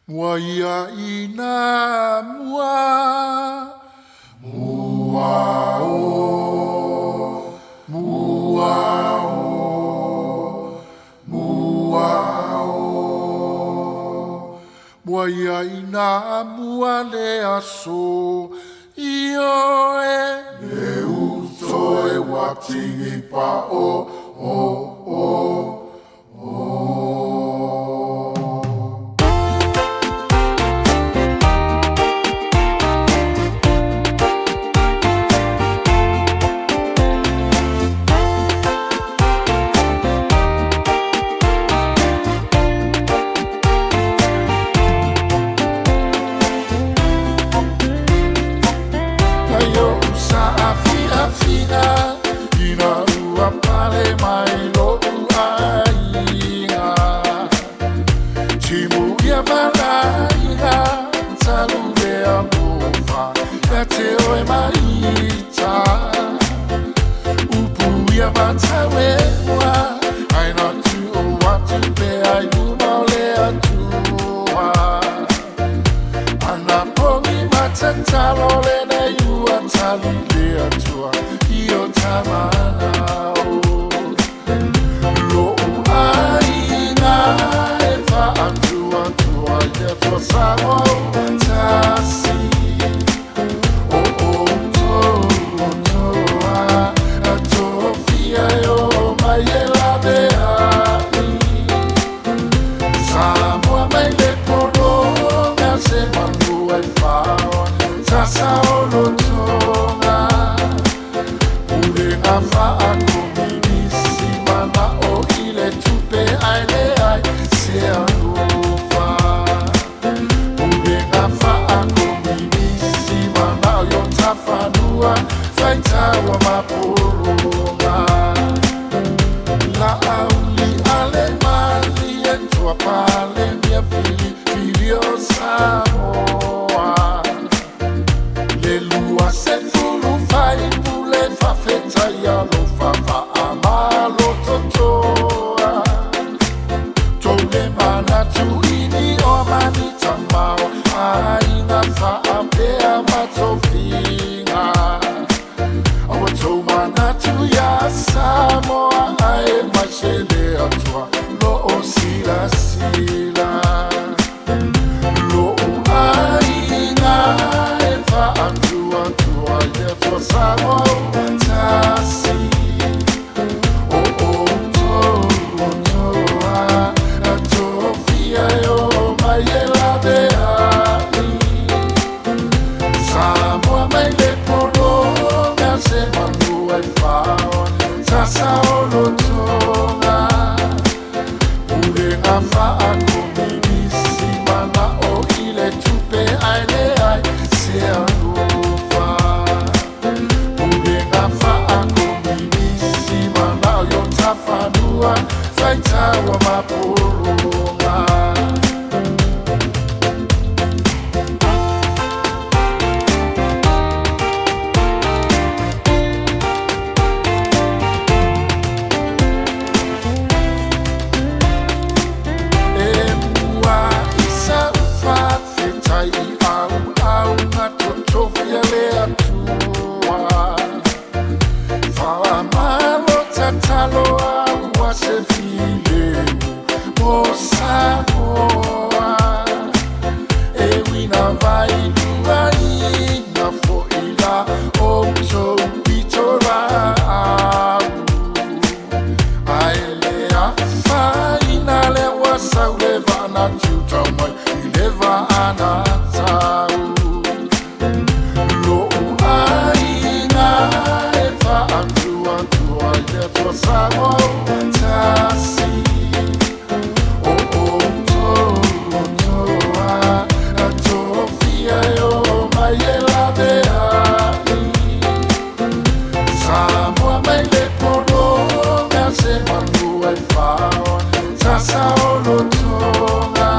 Mua ia ina mua, mua o, mua o, mua o. Mua ia ina mua le aso, io e le uso e watingi pa o, o, o. Atua Samoa, Tasi, le lua se fulu fai pule fa feta ya lo fa fa amalo totoa tole mana tu ini o manita mau aina fa apea matofinga awa to mana tu ya Samoa ai machele atua lo o sila sila Atua Samoa, Tasi, Atofia yo mayela de ani. Samoa mai le polo, me se manu e fao, tasa olo tonga. Ule na faa komimisi mana o ile tupe aile ai se anu. Faita wa mapulunga Emua isa ufa fetai au ngatotofia le atua Fala malo tatalo se file mo Samoa e wina vai duai na foila o so pitora aele afa ina le wasaule vana tuta mai ileva anatau lo aina eva atua Atua Samoa Tasi, Atofia yo mayela de ani. Samoa mai le polo, me se manu e fao, tasa olo tonga.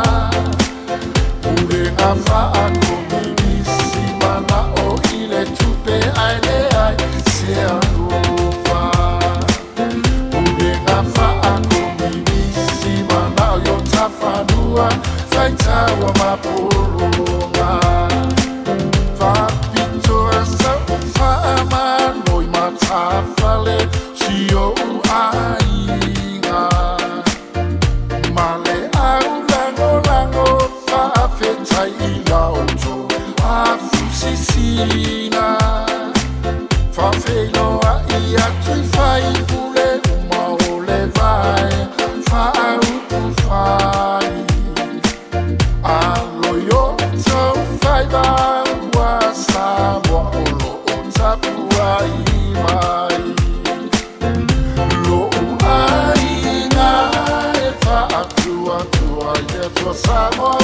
Ule na faa komimisi mana o ile tupe aile ai se anufa. Ule na faa komimisi mana yo tafanua, fai tawa mapulunga Vapitoa sa ufaama Noi matafale Sio Aiga Male au lango Faafetai ilauto Afusisina Fafelo a ia tui fai Pule umaole vai Fa'au ufai Aloyo tau fai Wa Samoa olo o tapua imai Lo Aiga e fa'atua tua Atua Samoa